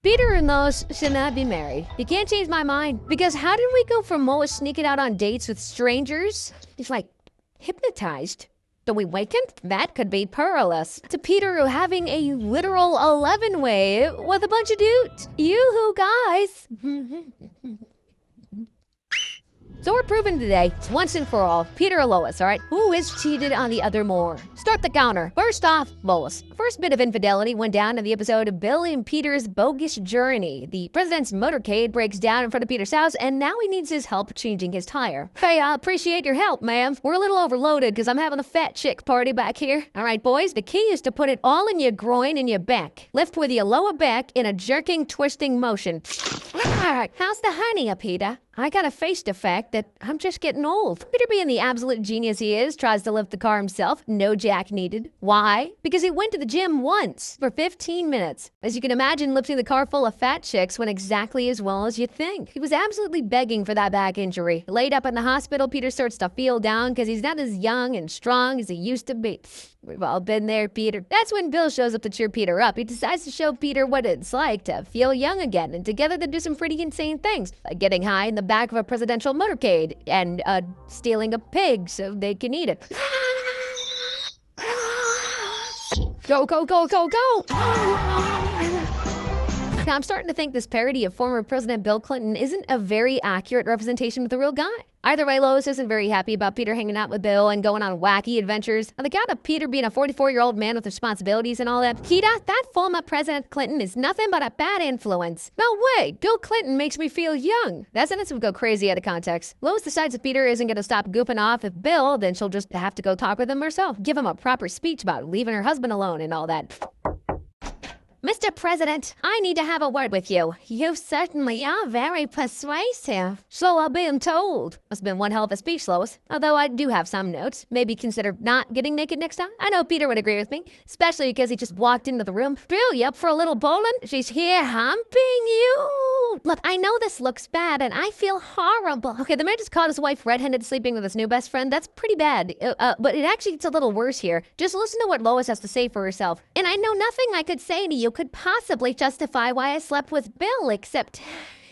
Peter and Lois should not be married. You can't change my mind. Because how did we go from Lois sneaking out on dates with strangers? He's like hypnotized. So we wakened? That could be perilous. To Peter having a literal 11-way with a bunch of dudes. You guys. So we're proving today, once and for all, Peter or Lois, all right? Who is cheated on the other more? Start the counter. First off, Lois. First bit of infidelity went down in the episode of Bill and Peter's Bogus Journey. The president's motorcade breaks down in front of Peter's house, and now he needs his help changing his tire. Hey, I appreciate your help, ma'am. We're a little overloaded because I'm having a fat chick party back here. All right, boys, the key is to put it all in your groin and your back. Lift with your lower back in a jerking, twisting motion. How's the hernia, Peter? I gotta face the fact that I'm just getting old. Peter, being the absolute genius he is, tries to lift the car himself. No jack needed. Why? Because he went to the gym once for 15 minutes. As you can imagine, lifting the car full of fat chicks went exactly as well as you'd think. He was absolutely begging for that back injury. Laid up in the hospital, Peter starts to feel down because he's not as young and strong as he used to be. We've all been there, Peter. That's when Bill shows up to cheer Peter up. He decides to show Peter what it's like to feel young again, and together they do some pretty insane things, like getting high in the back of a presidential motorcade and stealing a pig so they can eat it. Go, go, go, go, go! Now, I'm starting to think this parody of former President Bill Clinton isn't a very accurate representation of the real guy. Either way, Lois isn't very happy about Peter hanging out with Bill and going on wacky adventures. On the count of Peter being a 44-year-old man with responsibilities and all that, Peter, that former President Clinton is nothing but a bad influence. No way, Bill Clinton makes me feel young. That sentence would go crazy out of context. Lois decides if Peter isn't going to stop goofing off with Bill, then she'll just have to go talk with him herself. Give him a proper speech about leaving her husband alone and all that. Mr. President, I need to have a word with you. You certainly are very persuasive. So I've been told. Must have been one hell of a speech, Lois. Although I do have some notes. Maybe consider not getting naked next time. I know Peter would agree with me, especially because he just walked into the room. Bill, you up for a little bowling? She's here humping you. Look, I know this looks bad and I feel horrible. Okay, the man just caught his wife red-handed sleeping with his new best friend. That's pretty bad. But it actually gets a little worse here. Just listen to what Lois has to say for herself. And I know nothing I could say to you could possibly justify why I slept with Bill, except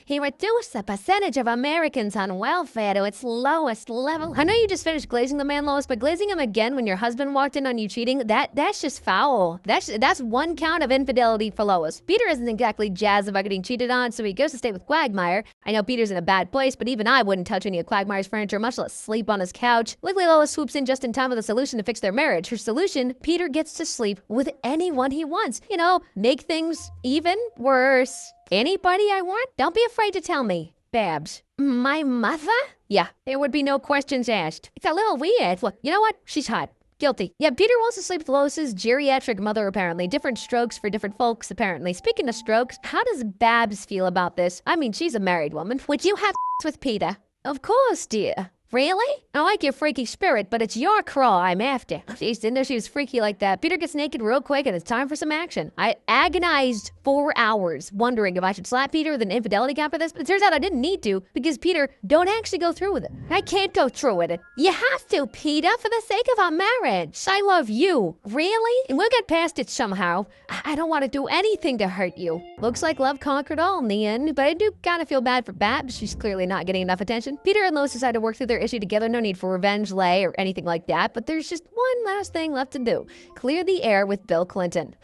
he reduced the percentage of Americans on welfare to its lowest level. I know you just finished glazing the man, Lois, but glazing him again when your husband walked in on you cheating, that's just foul. That's one count of infidelity for Lois. Peter isn't exactly jazzed about getting cheated on, so he goes to stay with Quagmire. I know Peter's in a bad place, but even I wouldn't touch any of Quagmire's furniture, much less sleep on his couch. Luckily, Lois swoops in just in time with a solution to fix their marriage. Her solution, Peter gets to sleep with anyone he wants. You know, make things even worse. Anybody I want? Don't be afraid to tell me. Babs. My mother? Yeah, there would be no questions asked. It's a little weird. Look, you know what? She's hot. Guilty. Yeah, Peter wants to sleep with Lois's geriatric mother, apparently. Different strokes for different folks, apparently. Speaking of strokes, how does Babs feel about this? I mean, she's a married woman. Would you have with Peter? Of course, dear. Really? I like your freaky spirit, but it's your craw I'm after. Jeez, didn't know she was freaky like that. Peter gets naked real quick and it's time for some action. I agonized 4 hours wondering if I should slap Peter with an infidelity count for this, but it turns out I didn't need to because Peter don't actually go through with it. I can't go through with it. You have to, Peter, for the sake of our marriage. I love you. Really? And we'll get past it somehow. I don't want to do anything to hurt you. Looks like love conquered all in the end, but I do kind of feel bad for Babs. She's clearly not getting enough attention. Peter and Lois decide to work through their issue together. No need for revenge lay or anything like that, but there's just one last thing left to do. Clear the air with Bill Clinton.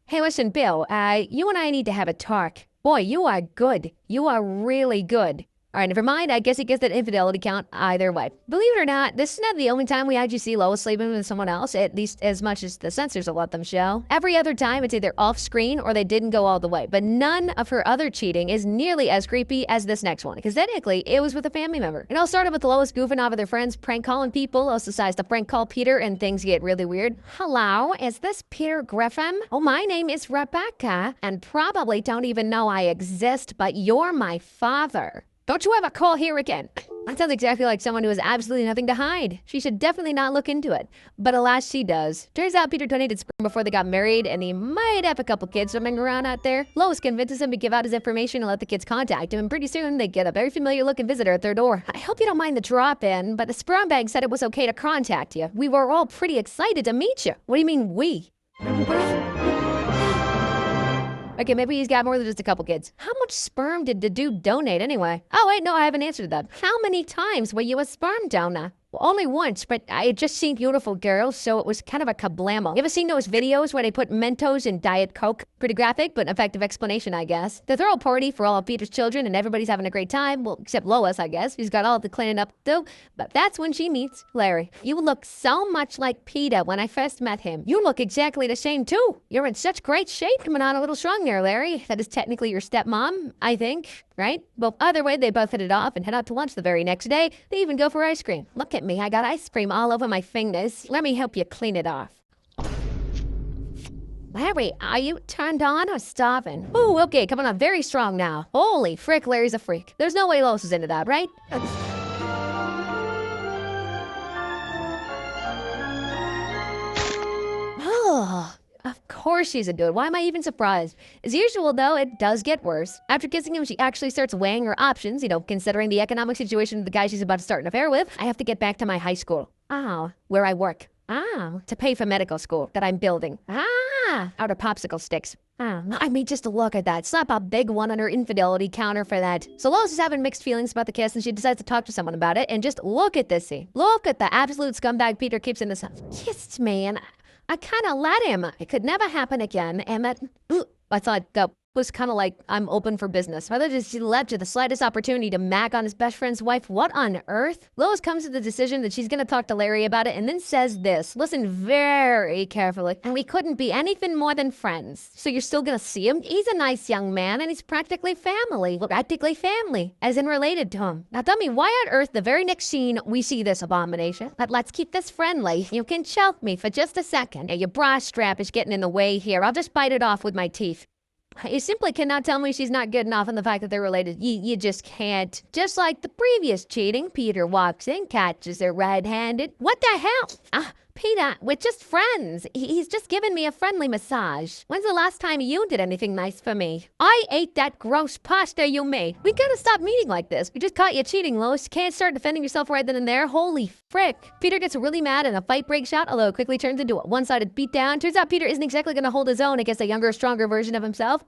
Hey, listen, Bill, you and I need to have a talk. Boy, you are good. You are really good. All right, never mind. I guess he gets that infidelity count either way. Believe it or not, this is not the only time we actually see Lois sleeping with someone else, at least as much as the censors will let them show. Every other time, it's either off screen or they didn't go all the way. But none of her other cheating is nearly as creepy as this next one, because technically, it was with a family member. It all started with Lois goofing off with her friends, prank calling people. Lois decides to prank call Peter, and things get really weird. Hello, is this Peter Griffin? Oh, my name is Rebecca, and probably don't even know I exist, but you're my father. Don't you ever call here again. That sounds exactly like someone who has absolutely nothing to hide. She should definitely not look into it. But alas, she does. Turns out Peter donated sperm before they got married, and he might have a couple kids swimming around out there. Lois convinces him to give out his information and let the kids contact him, and pretty soon they get a very familiar-looking visitor at their door. I hope you don't mind the drop-in, but the sperm bag said it was okay to contact you. We were all pretty excited to meet you. What do you mean, we? Okay, maybe he's got more than just a couple kids. How much sperm did the dude donate anyway? Oh, wait, no, I haven't answered that. How many times were you a sperm donor? Well, only once, but I had just seen beautiful girls, so it was kind of a kablamo. You ever seen those videos where they put Mentos in Diet Coke? Pretty graphic, but effective explanation, I guess. They throw a party for all of Peter's children, and everybody's having a great time. Well, except Lois, I guess. She's got all the cleaning up to do. But that's when she meets Larry. You look so much like Peter when I first met him. You look exactly the same, too. You're in such great shape. Coming on a little strong there, Larry. That is technically your stepmom, I think. Right? Well, either way, they both hit it off and head out to lunch the very next day. They even go for ice cream. Look at me, I got ice cream all over my fingers. Let me help you clean it off. Larry, are you turned on or starving? Ooh, okay, coming on very strong now. Holy frick, Larry's a freak. There's no way Lois is into that, right? Oh. Of course she's a dude. Why am I even surprised? As usual, though, it does get worse. After kissing him, she actually starts weighing her options, considering the economic situation of the guy she's about to start an affair with. I have to get back to my high school. Where I work. To pay for medical school that I'm building. Out of popsicle sticks. I mean, just to look at that. Slap a big one on her infidelity counter for that. So Lois is having mixed feelings about the kiss, and she decides to talk to someone about it. And just look at this scene. Look at the absolute scumbag Peter keeps in this house. Kissed me, and I kind of let him. It could never happen again. And that, I thought that was kind of like, I'm open for business. Rather than she led to the slightest opportunity to mac on his best friend's wife. What on earth? Lois comes to the decision that she's going to talk to Larry about it and then says this. Listen very carefully. And we couldn't be anything more than friends. So you're still going to see him? He's a nice young man and he's practically family. Practically family. As in related to him. Now tell me, why on earth the very next scene we see this abomination? But let's keep this friendly. You can choke me for just a second. Your bra strap is getting in the way here. I'll just bite it off with my teeth. You simply cannot tell me she's not good enough in the fact that they're related. You just can't. Just like the previous cheating, Peter walks in, catches her red-handed. What the hell? Peter, we're just friends. He's just giving me a friendly massage. When's the last time you did anything nice for me? I ate that gross pasta you made. We gotta stop meeting like this. We just caught you cheating, Lois. You can't start defending yourself right then and there. Holy frick. Peter gets really mad and a fight breaks out, although it quickly turns into a one-sided beatdown. Turns out Peter isn't exactly gonna hold his own against a younger, stronger version of himself.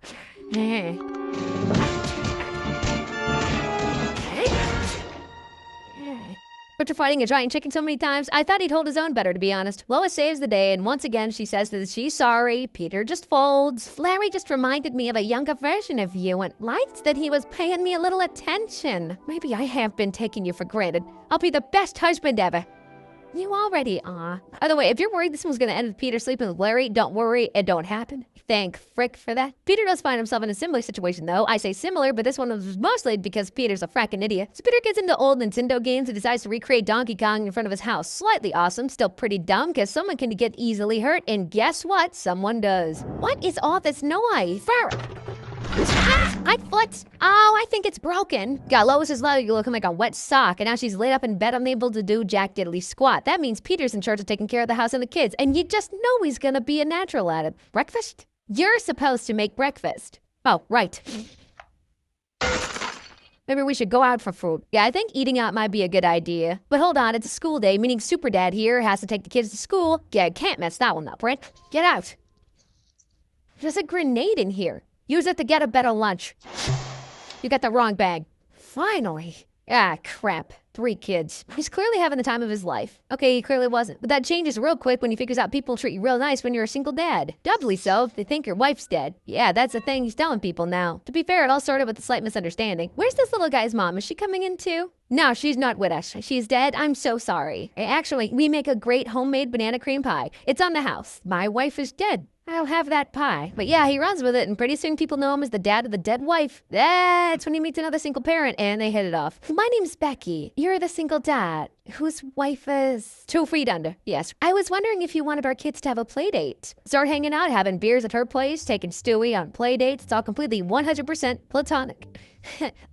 After fighting a giant chicken so many times, I thought he'd hold his own better, to be honest. Lois saves the day, and once again, she says that she's sorry. Peter just folds. Larry just reminded me of a younger version of you and liked that he was paying me a little attention. Maybe I have been taking you for granted. I'll be the best husband ever. You already are. By the way, if you're worried this one's gonna end with Peter sleeping with Larry, don't worry, it don't happen. Thank frick for that. Peter does find himself in a similar situation though. I say similar, but this one was mostly because Peter's a frackin' idiot. So Peter gets into old Nintendo games and decides to recreate Donkey Kong in front of his house. Slightly awesome, still pretty dumb, because someone can get easily hurt, and guess what? Someone does. What is all this noise? I think it's broken. Got Lois's leg looking like a wet sock, and now she's laid up in bed unable to do jack diddly squat. That means Peter's in charge of taking care of the house and the kids, and you just know he's gonna be a natural at it. Breakfast? You're supposed to make breakfast. Oh, right. Maybe we should go out for food. Yeah, I think eating out might be a good idea. But hold on, it's a school day, meaning Super Dad here has to take the kids to school. Yeah, can't mess that one up, right? Get out. There's a grenade in here. Use it to get a better lunch. You got the wrong bag. Finally. Crap. 3 kids. He's clearly having the time of his life. Okay, he clearly wasn't. But that changes real quick when he figures out people treat you real nice when you're a single dad. Doubly so if they think your wife's dead. Yeah, that's the thing he's telling people now. To be fair, it all started with a slight misunderstanding. Where's this little guy's mom? Is she coming in too? No, she's not with us. She's dead. I'm so sorry. Actually, we make a great homemade banana cream pie. It's on the house. My wife is dead. I'll have that pie. But yeah, he runs with it, and pretty soon people know him as the dad of the dead wife. That's when he meets another single parent, and they hit it off. My name's Becky. You're the single dad, whose wife is 2 feet under. Yes. I was wondering if you wanted our kids to have a play date. Start hanging out, having beers at her place, taking Stewie on play dates. It's all completely 100% platonic.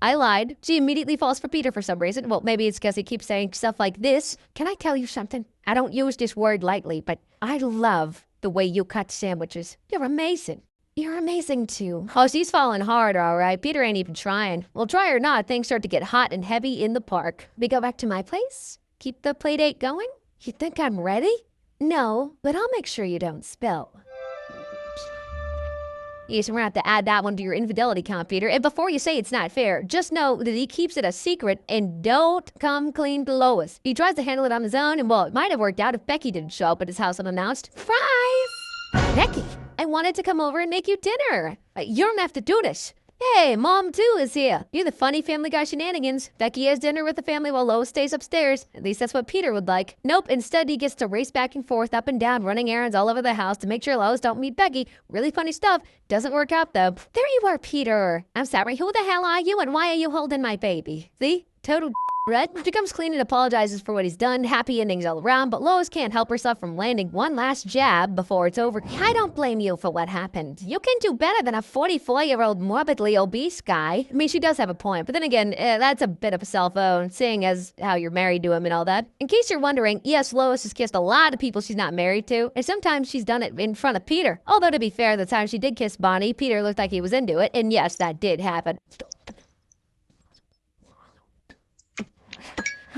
I lied. She immediately falls for Peter for some reason. Well, maybe it's because he keeps saying stuff like this. Can I tell you something? I don't use this word lightly, but I love the way you cut sandwiches. You're amazing. You're amazing too. Oh, she's falling hard, all right. Peter ain't even trying. Well, try or not, things start to get hot and heavy in the park. We go back to my place? Keep the play date going? You think I'm ready? No, but I'll make sure you don't spill. Yes, we're gonna have to add that one to your infidelity count, Peter. And before you say it's not fair, just know that he keeps it a secret and don't come clean to Lois. He tries to handle it on his own, and well, it might have worked out if Becky didn't show up at his house unannounced. Fries! Becky, I wanted to come over and make you dinner. You don't have to do this. Hey, Mom too is here. You're the funny Family Guy shenanigans. Becky has dinner with the family while Lois stays upstairs. At least that's what Peter would like. Nope, instead he gets to race back and forth, up and down, running errands all over the house to make sure Lois don't meet Becky. Really funny stuff. Doesn't work out though. There you are, Peter. I'm sorry, who the hell are you and why are you holding my baby? See? Total Red. She comes clean and apologizes for what he's done. Happy endings all around, but Lois can't help herself from landing one last jab before it's over. I don't blame you for what happened. You can do better than a 44-year-old morbidly obese guy. I mean, she does have a point, but then again, that's a bit of a cell phone, seeing as how you're married to him and all that. In case you're wondering, yes, Lois has kissed a lot of people she's not married to, and sometimes she's done it in front of Peter. Although, to be fair, the time she did kiss Bonnie, Peter looked like he was into it, and yes, that did happen.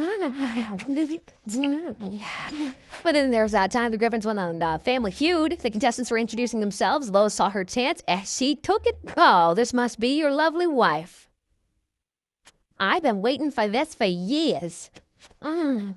But then there's that time the Griffins went on Family Feud. The contestants were introducing themselves. Lois saw her chance as she took it. Oh, this must be your lovely wife. I've been waiting for this for years. I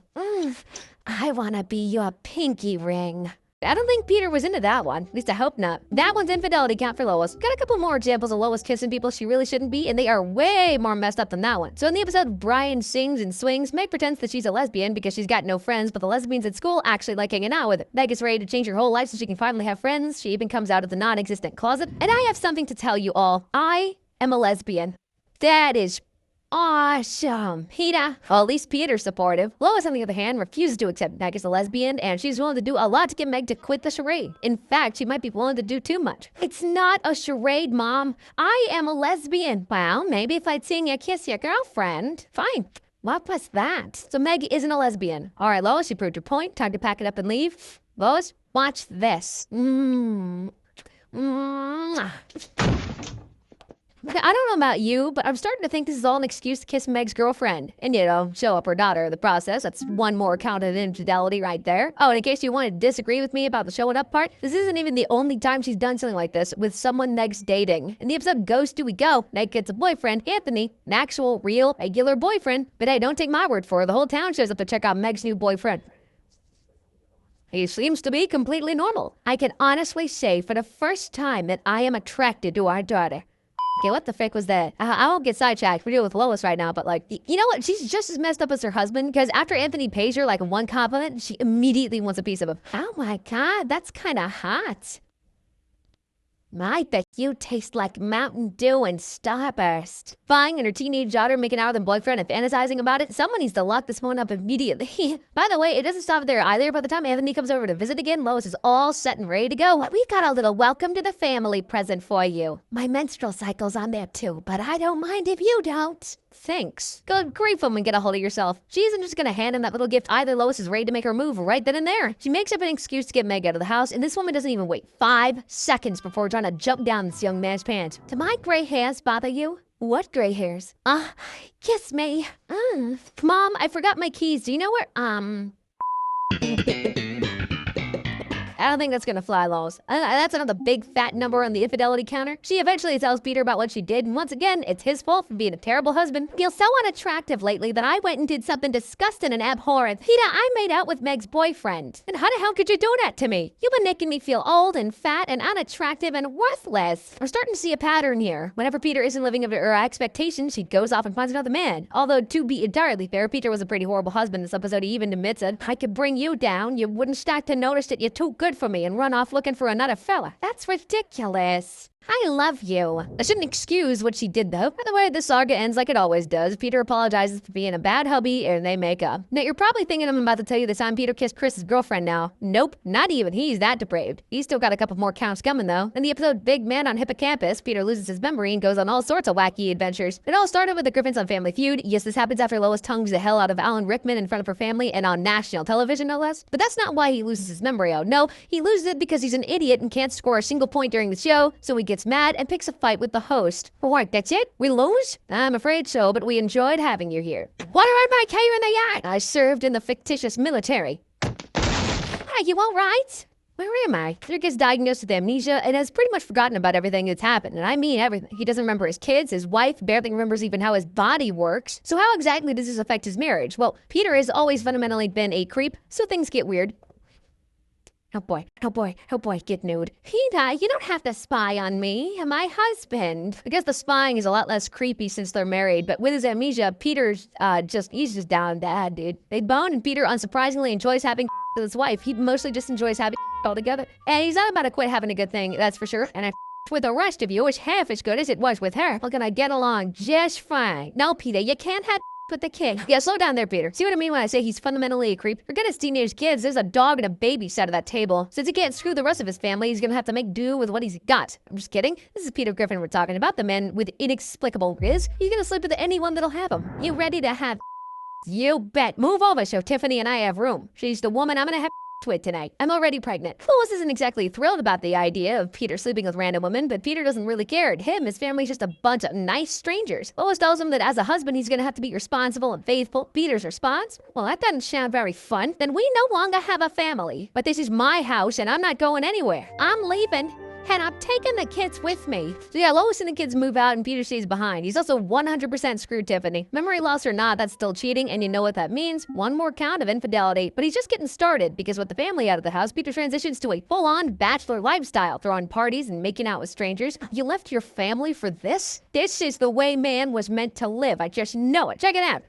want to be your pinky ring. I don't think Peter was into that one. At least I hope not. That one's infidelity count for Lois. Got a couple more examples of Lois kissing people she really shouldn't be, and they are way more messed up than that one. So in the episode Brian Sings and Swings, Meg pretends that she's a lesbian because she's got no friends, but the lesbians at school actually like hanging out with her. Meg is ready to change her whole life so she can finally have friends. She even comes out of the non-existent closet. And I have something to tell you all. I am a lesbian. That is awesome. Peter. Well, at least Peter's supportive. Lois, on the other hand, refuses to accept Meg as a lesbian, and she's willing to do a lot to get Meg to quit the charade. In fact, she might be willing to do too much. It's not a charade, Mom. I am a lesbian. Well, maybe if I'd seen you kiss your girlfriend. Fine. What was that? So Meg isn't a lesbian. All right, Lois, you proved your point. Time to pack it up and leave. Lois, watch this. I don't know about you, but I'm starting to think this is all an excuse to kiss Meg's girlfriend. And, you know, show up her daughter in the process. That's one more count of infidelity right there. Oh, and in case you want to disagree with me about the showing up part, this isn't even the only time she's done something like this with someone Meg's dating. In the episode Go Stewie Go, Meg gets a boyfriend, Anthony, an actual, real, regular boyfriend. But hey, don't take my word for it. The whole town shows up to check out Meg's new boyfriend. He seems to be completely normal. I can honestly say for the first time that I am attracted to our daughter. Okay, what the frick was that? I won't get sidetracked. We're dealing with Lois right now, but like, you know what? She's just as messed up as her husband, because after Anthony pays her like one compliment, she immediately wants a piece of him. Oh my God, that's kind of hot. I bet you taste like Mountain Dew and Starburst. Fying and her teenage daughter making out with her boyfriend and fantasizing about it. Someone needs to lock this one up immediately. By the way, it doesn't stop there either. By the time Anthony comes over to visit again, Lois is all set and ready to go. We've got a little welcome to the family present for you. My menstrual cycle's on there too, but I don't mind if you don't. Thanks. Good grief, woman, get a hold of yourself. She isn't just gonna hand him that little gift either. Lois is ready to make her move right then and there. She makes up an excuse to get Meg out of the house, and this woman doesn't even wait 5 seconds before trying to jump down this young man's pants. Do my gray hairs bother you? What gray hairs? Kiss me. Mom, I forgot my keys. Do you know where, I don't think that's gonna fly, Lois. That's another big fat number on the infidelity counter. She eventually tells Peter about what she did, and once again, it's his fault for being a terrible husband. I feel so unattractive lately that I went and did something disgusting and abhorrent. Peter, I made out with Meg's boyfriend. And how the hell could you do that to me? You've been making me feel old and fat and unattractive and worthless. We're starting to see a pattern here. Whenever Peter isn't living up to her expectations, she goes off and finds another man. Although, to be entirely fair, Peter was a pretty horrible husband this episode. He even admits it. I could bring you down. You wouldn't start to notice that you're too good for me and run off looking for another fella. That's ridiculous. I love you. I shouldn't excuse what she did, though. By the way, this saga ends like it always does. Peter apologizes for being a bad hubby, and they make up. Now, you're probably thinking I'm about to tell you the time Peter kissed Chris's girlfriend now. Nope, not even. He's that depraved. He's still got a couple more counts coming, though. In the episode Big Man on Hippocampus, Peter loses his memory and goes on all sorts of wacky adventures. It all started with the Griffins on Family Feud. Yes, this happens after Lois tongues the hell out of Alan Rickman in front of her family and on national television, no less. But that's not why he loses his memory, oh. No, he loses it because he's an idiot and can't score a single point during the show, so he gets mad and picks a fight with the host. What, that's it? We lose? I'm afraid so, but we enjoyed having you here. Water on my here in the yard. I served in the fictitious military. Are you all right? Where am I? Peter gets diagnosed with amnesia and has pretty much forgotten about everything that's happened, and I mean everything. He doesn't remember his kids, his wife, barely remembers even how his body works. So how exactly does this affect his marriage? Well, Peter has always fundamentally been a creep, so things get weird. Oh boy, oh boy, oh boy, get nude. Peter, you don't have to spy on me. I'm my husband. I guess the spying is a lot less creepy since they're married, but with his amnesia, Peter's he's just down bad, dude. They bone, and Peter unsurprisingly enjoys having with his wife. He mostly just enjoys having altogether. And he's not about to quit having a good thing, that's for sure. And I with the rest of you is half as good as it was with her. We're gonna get along just fine. No, Peter, you can't have with the kid. Yeah, slow down there, Peter. See what I mean when I say he's fundamentally a creep? Forget his teenage kids. There's a dog and a baby sat at that table. Since he can't screw the rest of his family, he's gonna have to make do with what he's got. I'm just kidding. This is Peter Griffin we're talking about, the man with inexplicable riz. He's gonna sleep with anyone that'll have him. You ready to have You bet. Move over so Tiffany and I have room. She's the woman I'm gonna have with tonight. I'm already pregnant. Lois isn't exactly thrilled about the idea of Peter sleeping with random women, but Peter doesn't really care. His family's just a bunch of nice strangers. Lois tells him that as a husband, he's gonna have to be responsible and faithful. Peter's response? Well, that doesn't sound very fun. Then we no longer have a family. But this is my house and I'm not going anywhere. I'm leaving. And I'm taking the kids with me. So yeah, Lois and the kids move out and Peter stays behind. He's also 100% screwed Tiffany. Memory loss or not, that's still cheating, and you know what that means. One more count of infidelity. But he's just getting started, because with the family out of the house, Peter transitions to a full-on bachelor lifestyle, throwing parties and making out with strangers. You left your family for this? This is the way man was meant to live. I just know it. Check it out.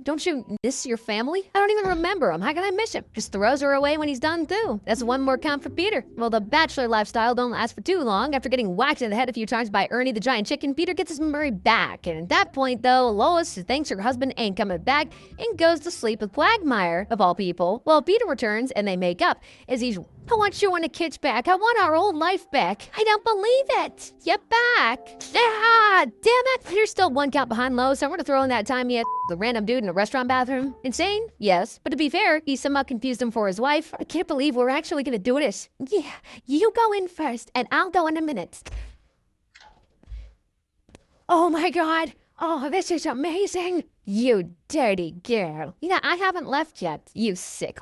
Don't you miss your family? I don't even remember him. How can I miss him? Just throws her away when he's done too. That's one more count for Peter. Well, the bachelor lifestyle don't last for too long. After getting whacked in the head a few times by Ernie the giant chicken, Peter gets his memory back. And at that point though, Lois thinks her husband ain't coming back and goes to sleep with Quagmire, of all people. Well, Peter returns and they make up. As he's I want you and the kids back. I want our old life back. I don't believe it. You're back. Ah, damn it. Peter's still one count behind Lois, so I'm gonna throw in that time he had the random dude in a restaurant bathroom. Insane? Yes. But to be fair, he somehow confused him for his wife. I can't believe we're actually gonna do this. Yeah, you go in first, and I'll go in a minute. Oh my God. Oh, this is amazing. You dirty girl. Yeah, I haven't left yet, you sick.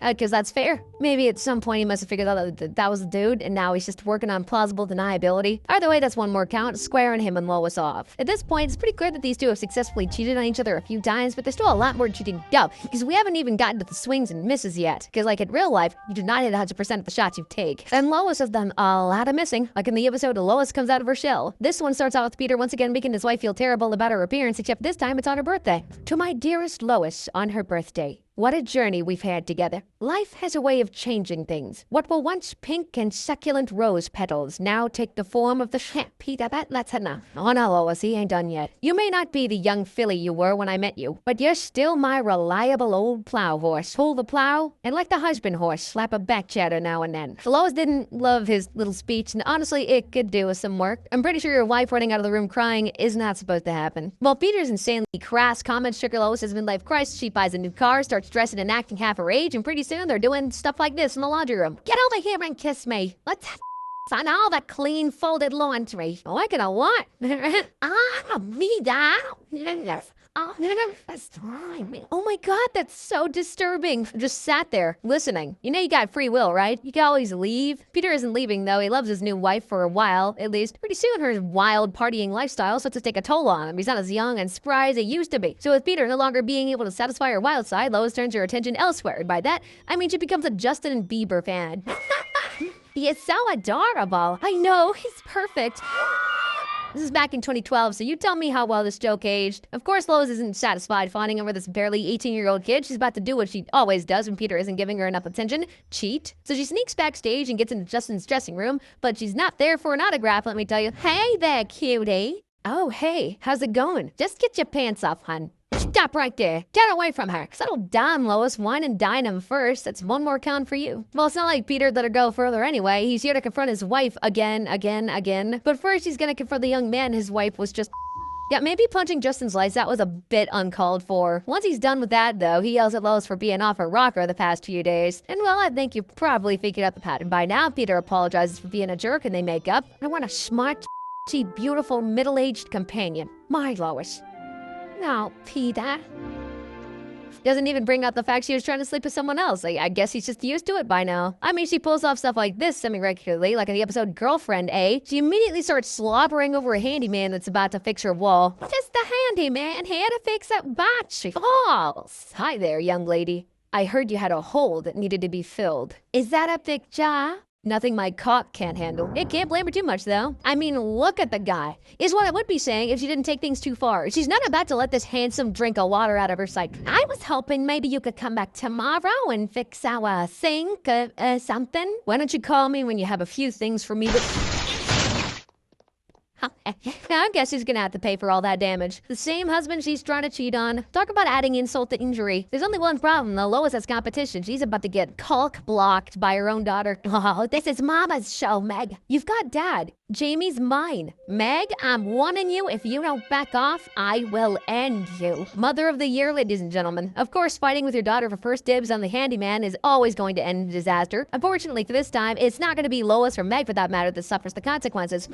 Because that's fair. Maybe at some point he must have figured out that that was the dude, and now he's just working on plausible deniability. Either way, that's one more count, squaring him and Lois off. At this point, it's pretty clear that these two have successfully cheated on each other a few times, but there's still a lot more cheating to go, because we haven't even gotten to the swings and misses yet. Because like in real life, you do not hit 100% of the shots you take. And Lois has done a lot of missing, like in the episode Lois comes out of her shell. This one starts out with Peter once again making his wife feel terrible about her appearance, except this time it's on her birthday. To my dearest Lois on her birthday. What a journey we've had together. Life has a way of changing things. What were once pink and succulent rose petals now take the form of the Peter, that's enough. Oh no, Lois, he ain't done yet. You may not be the young filly you were when I met you, but you're still my reliable old plow horse. Pull the plow, and like the husband horse, slap a back chatter now and then. Lois didn't love his little speech, and honestly, it could do with some work. I'm pretty sure your wife running out of the room crying is not supposed to happen. While Peter's insanely crass comments trigger Lois as midlife crisis, she buys a new car, starts dressing and acting half her age, and pretty soon they're doing stuff like this in the laundry room. Get over here and kiss me. Let's have on all the clean folded laundry. Oh, I gonna what? Me down. Oh my God, that's so disturbing. Just sat there, listening. You know you got free will, right? You can always leave. Peter isn't leaving though. He loves his new wife for a while, at least. Pretty soon her wild partying lifestyle starts to take a toll on him. He's not as young and spry as he used to be. So with Peter no longer being able to satisfy her wild side, Lois turns her attention elsewhere. And by that, I mean she becomes a Justin Bieber fan. He is so adorable. I know, he's perfect. This is back in 2012, so you tell me how well this joke aged. Of course, Lois isn't satisfied fawning over this barely 18-year-old kid. She's about to do what she always does when Peter isn't giving her enough attention, cheat. So she sneaks backstage and gets into Justin's dressing room, but she's not there for an autograph, let me tell you. Hey there, cutie. Oh, hey, how's it going? Just get your pants off, hun. Stop right there. Get away from her. Settle down, Lois. Wine and dine him first. That's one more count for you. Well, it's not like Peter let her go further anyway. He's here to confront his wife again. But first, he's gonna confront the young man his wife was just... Yeah, maybe punching Justin's lights out was a bit uncalled for. Once he's done with that, though, he yells at Lois for being off her rocker the past few days. And well, I think you've probably figured out the pattern by now. Peter apologizes for being a jerk and they make up. I want a smart, beautiful, middle-aged companion. My Lois. Now, Peter. Doesn't even bring up the fact she was trying to sleep with someone else. I guess he's just used to it by now. I mean, she pulls off stuff like this semi-regularly, like in the episode Girlfriend, eh? She immediately starts slobbering over a handyman that's about to fix her wall. Just the handyman here to fix up but she falls. Hi there, young lady. I heard you had a hole that needed to be filled. Is that a big job? Nothing my cock can't handle. It can't blame her too much, though. I mean, look at the guy. Is what I would be saying if she didn't take things too far. She's not about to let this handsome drink of water out of her sight. I was hoping maybe you could come back tomorrow and fix our sink or something. Why don't you call me when you have a few things for me to... I guess he's gonna have to pay for all that damage. The same husband she's trying to cheat on. Talk about adding insult to injury. There's only one problem, though. Lois has competition. She's about to get cock-blocked by her own daughter. Oh, this is Mama's show, Meg. You've got Dad. Jamie's mine. Meg, I'm warning you, if you don't back off, I will end you. Mother of the year, ladies and gentlemen. Of course, fighting with your daughter for first dibs on the handyman is always going to end in disaster. Unfortunately for this time, it's not going to be Lois or Meg, for that matter, that suffers the consequences.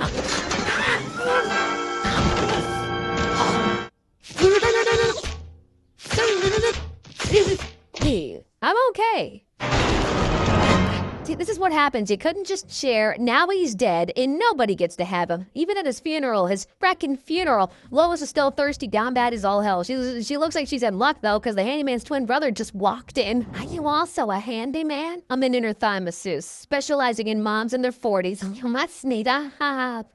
I'm okay. See, this is what happens. You couldn't just share. Now he's dead, and nobody gets to have him. Even at his funeral, his frackin' funeral, Lois is still thirsty, down bad as all hell. She looks like she's in luck, though, because the handyman's twin brother just walked in. Are you also a handyman? I'm an inner thigh masseuse, specializing in moms in their 40s. You must need a hug.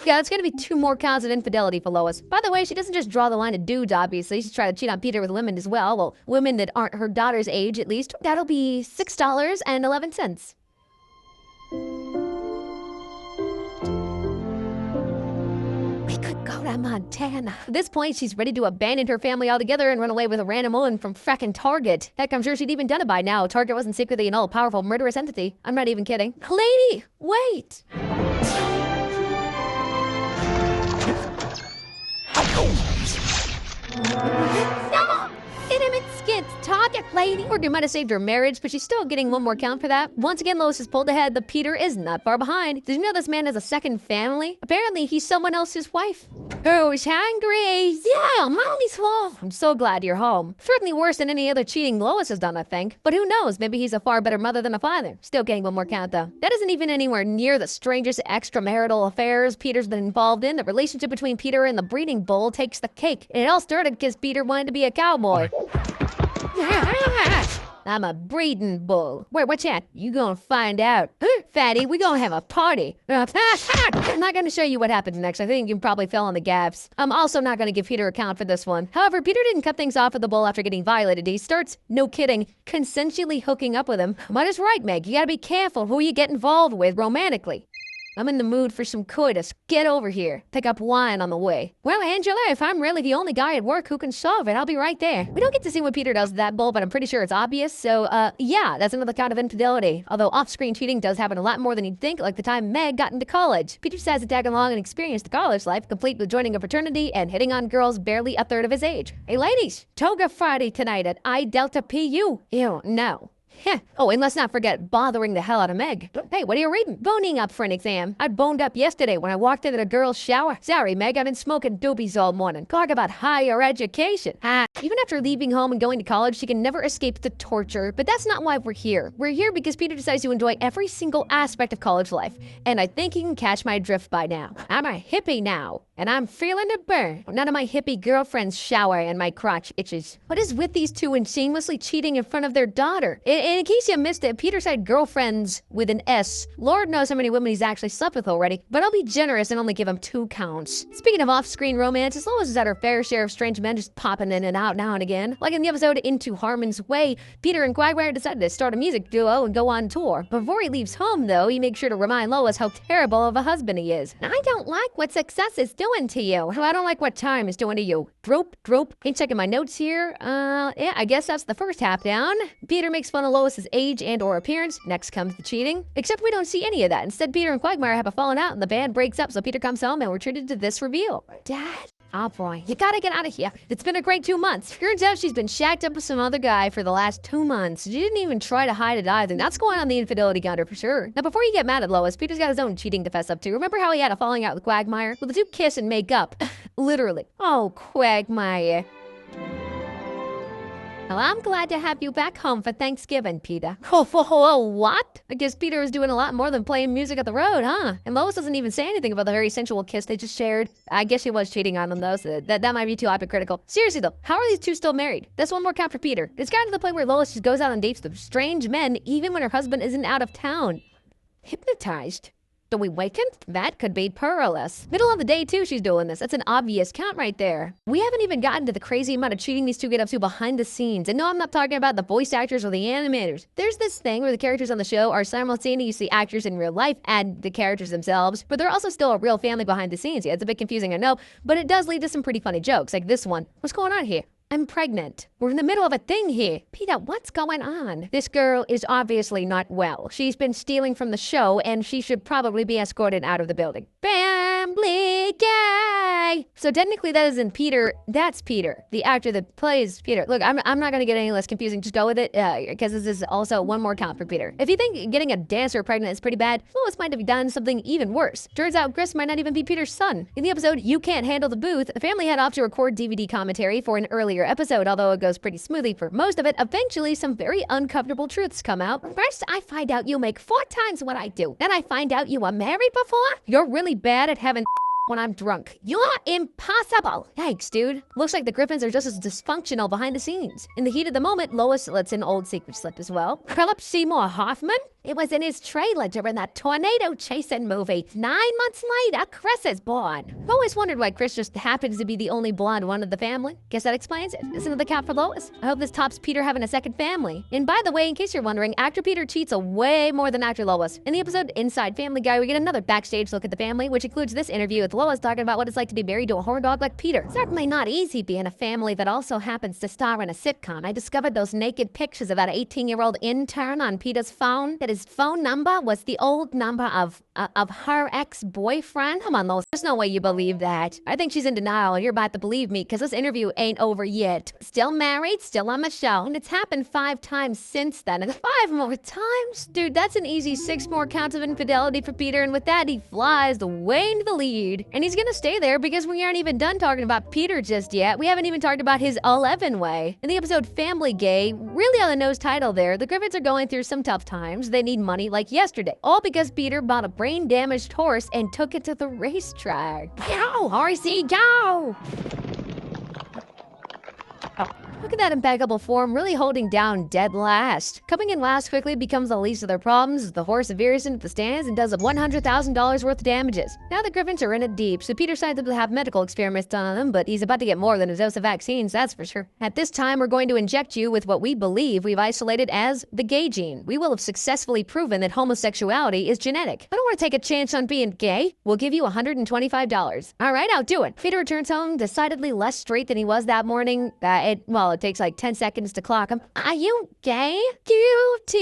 Yeah, it's gonna be 2 more counts of infidelity for Lois. By the way, she doesn't just draw the line of dudes, obviously. She's trying to cheat on Peter with women as well. Well, women that aren't her daughter's age, at least. That'll be $6.11. We could go to Montana. At this point, she's ready to abandon her family altogether and run away with a random woman from frackin' Target. Heck, I'm sure she'd even done it by now. Target wasn't secretly an all-powerful murderous entity. I'm not even kidding. Lady, wait! No! Intimate skits, Target lady. Order might have saved her marriage, but she's still getting 1 more count for that. Once again, Lois has pulled ahead, but Peter is not far behind. Did you know this man has a second family? Apparently, he's someone else's wife. Who's hungry? Yeah, mommy's home. I'm so glad you're home. Certainly worse than any other cheating Lois has done, I think. But who knows? Maybe he's a far better mother than a father. Still getting 1 more count, though. That isn't even anywhere near the strangest extramarital affairs Peter's been involved in. The relationship between Peter and the breeding bull takes the cake. And it all started because Peter wanted to be a cowboy. I'm a breeding bull. Wait, what's that? You gonna find out. Fatty, we gonna have a party. I'm not gonna show you what happens next. I think you probably fell on the gaps. I'm also not gonna give Peter a count for this one. However, Peter didn't cut things off with the bull after getting violated. He starts, no kidding, consensually hooking up with him. Might is right, Meg. You gotta be careful who you get involved with romantically. I'm in the mood for some coitus. Get over here. Pick up wine on the way. Well, Angela, if I'm really the only guy at work who can solve it, I'll be right there. We don't get to see what Peter does with that bull, but I'm pretty sure it's obvious. So, yeah, that's another kind of infidelity. Although off-screen cheating does happen a lot more than you'd think, like the time Meg got into college. Peter decides to tag along and experience the college life, complete with joining a fraternity and hitting on girls barely a third of his age. Hey, ladies, toga Friday tonight at I Delta PU. Ew, no. Heh. Oh, and let's not forget bothering the hell out of Meg. Hey, what are you reading? Boning up for an exam. I boned up yesterday when I walked into the girls' shower. Sorry, Meg, I've been smoking doobies all morning. Talk about higher education. Even after leaving home and going to college, she can never escape the torture. But that's not why we're here. We're here because Peter decides to enjoy every single aspect of college life. And I think you can catch my drift by now. I'm a hippie now. And I'm feeling the burn. None of my hippie girlfriends shower and my crotch itches. What is with these two and shamelessly cheating in front of their daughter? In case you missed it, Peter said girlfriends with an S. Lord knows how many women he's actually slept with already, but I'll be generous and only give him 2 counts. Speaking of off-screen romances, Lois has had her fair share of strange men just popping in and out now and again. Like in the episode Into Harmon's Way, Peter and Quagmire decided to start a music duo and go on tour. Before he leaves home, though, he makes sure to remind Lois how terrible of a husband he is. I don't like what success is doing to you. I don't like what time is doing to you. Droop, droop. Ain't checking my notes here. Yeah, I guess that's the first half down. Peter makes fun of Lois's age and or appearance. Next comes the cheating. Except we don't see any of that. Instead, Peter and Quagmire have a falling out and the band breaks up, so Peter comes home and we're treated to this reveal. Dad? Oh boy, you gotta get out of here. It's been a great 2 months. Turns out she's been shacked up with some other guy for the last 2 months. She didn't even try to hide it either. That's going on the infidelity counter for sure. Now before you get mad at Lois, Peter's got his own cheating to fess up to. Remember how he had a falling out with Quagmire? Well, the two kiss and make up. Literally. Oh, Quagmire. Well, I'm glad to have you back home for Thanksgiving, Peter. Oh, what? I guess Peter was doing a lot more than playing music at the road, huh? And Lois doesn't even say anything about the very sensual kiss they just shared. I guess she was cheating on them, though, so that might be too hypocritical. Seriously, though, how are these two still married? That's one more count for Peter. It's gotten to the point where Lois just goes out on dates with strange men, even when her husband isn't out of town. Hypnotized? Do we waken? That could be perilous. Middle of the day, too, she's doing this. That's an obvious count right there. We haven't even gotten to the crazy amount of cheating these two get up to behind the scenes. And no, I'm not talking about the voice actors or the animators. There's this thing where the characters on the show are simultaneously actors in real life and the characters themselves, but they're also still a real family behind the scenes. Yeah, it's a bit confusing, I know, but it does lead to some pretty funny jokes, like this one. What's going on here? I'm pregnant. We're in the middle of a thing here. Peter, what's going on? This girl is obviously not well. She's been stealing from the show, and she should probably be escorted out of the building. Family Guy! So technically that isn't Peter, that's Peter, the actor that plays Peter. Look, I'm not gonna get any less confusing, just go with it, because this is also one more count for Peter. If you think getting a dancer pregnant is pretty bad, Lois might have done something even worse. Turns out Chris might not even be Peter's son. In the episode You Can't Handle the Booth, the family head off to record DVD commentary for an earlier episode, although it goes pretty smoothly for most of it. Eventually, some very uncomfortable truths come out. First, I find out you make 4 times what I do. Then I find out you were married before. You're really bad at having when I'm drunk. You're impossible. Yikes, dude. Looks like the Griffins are just as dysfunctional behind the scenes. In the heat of the moment, Lois lets an old secret slip as well. Philip Seymour Hoffman? It was in his trailer during that tornado chasing movie. 9 months later, Chris is born. I've always wondered why Chris just happens to be the only blonde one of the family. Guess that explains it. This is another count for Lois. I hope this tops Peter having a second family. And by the way, in case you're wondering, actor Peter cheats a way more than actor Lois. In the episode Inside Family Guy, we get another backstage look at the family, which includes this interview with Lois talking about what it's like to be married to a horn dog like Peter. Certainly not easy being a family that also happens to star in a sitcom. I discovered those naked pictures of that 18-year-old intern on Peter's phone, that his phone number was the old number of her ex-boyfriend. Come on, Lois. There's no way you believe that. I think she's in denial, and you're about to believe me, because this interview ain't over yet. Still married, still on the show, and it's happened 5 times since then. And 5 more times? Dude, that's an easy 6 more counts of infidelity for Peter, and with that, he flies way into the lead. And he's gonna stay there because we aren't even done talking about Peter just yet. We haven't even talked about his 11 way. In the episode Family Gay, really on the nose title there, the Griffins are going through some tough times. They need money like yesterday. All because Peter bought a brain-damaged horse and took it to the racetrack. Go, horsey, go! Oh. Look at that impeccable form, really holding down dead last. Coming in last quickly becomes the least of their problems as the horse veers into the stands and does $100,000 worth of damages. Now the Griffins are in it deep, so Peter decided to have medical experiments done on them, but he's about to get more than a dose of vaccines, that's for sure. At this time, we're going to inject you with what we believe we've isolated as the gay gene. We will have successfully proven that homosexuality is genetic. I don't want to take a chance on being gay. We'll give you $125. All right, I'll do it. Peter returns home decidedly less straight than he was that morning. It takes like 10 seconds to clock him. Are you gay? Guilty.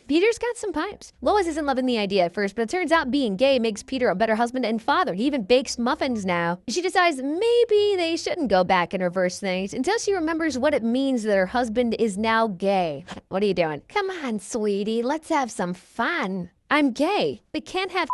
Peter's got some pipes. Lois isn't loving the idea at first, but it turns out being gay makes Peter a better husband and father. He even bakes muffins now. She decides maybe they shouldn't go back and reverse things until she remembers what it means that her husband is now gay. What are you doing? Come on, sweetie, let's have some fun. I'm gay. They can't have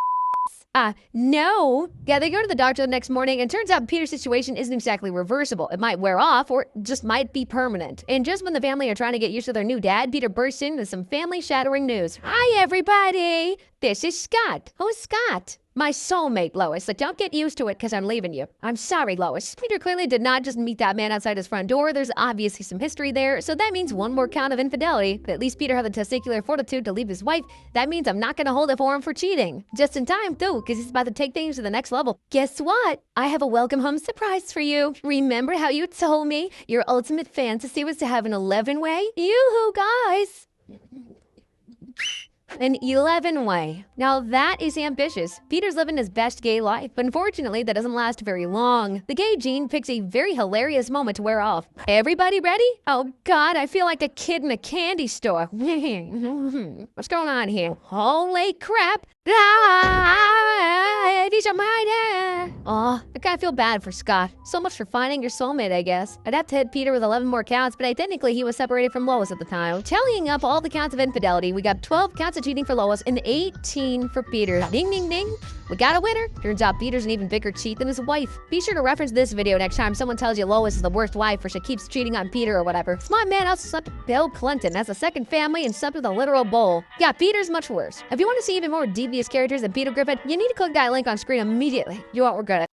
no. Yeah, they go to the doctor the next morning, and turns out Peter's situation isn't exactly reversible. It might wear off, or just might be permanent. And just when the family are trying to get used to their new dad, Peter bursts in with some family-shattering news. Hi, everybody. This is Scott. Who's Scott? My soulmate, Lois. So don't get used to it because I'm leaving you. I'm sorry, Lois. Peter clearly did not just meet that man outside his front door. There's obviously some history there, so that means one more count of infidelity. But at least Peter had the testicular fortitude to leave his wife. That means I'm not going to hold it for him for cheating. Just in time, too, because he's about to take things to the next level. Guess what? I have a welcome home surprise for you. Remember how you told me your ultimate fantasy was to have an 11-way? Yoo-hoo, guys! An 11-way. Now that is ambitious. Peter's living his best gay life, but unfortunately that doesn't last very long. The gay gene picks a very hilarious moment to wear off. Everybody ready? Oh God, I feel like a kid in a candy store. What's going on here? Holy crap. Oh, I kind of feel bad for Scott. So much for finding your soulmate, I guess. I'd have to hit Peter with 11 more counts, but technically he was separated from Lois at the time. Tallying up all the counts of infidelity, we got 12 counts Lots of cheating for Lois and 18 for Peter. Ding, ding, ding. We got a winner. Turns out Peter's an even bigger cheat than his wife. Be sure to reference this video next time someone tells you Lois is the worst wife or she keeps cheating on Peter or whatever. Smart man also slept with Bill Clinton as a second family and slept with a literal bull. Yeah, Peter's much worse. If you want to see even more devious characters than Peter Griffin, you need to click that link on screen immediately. You won't regret it.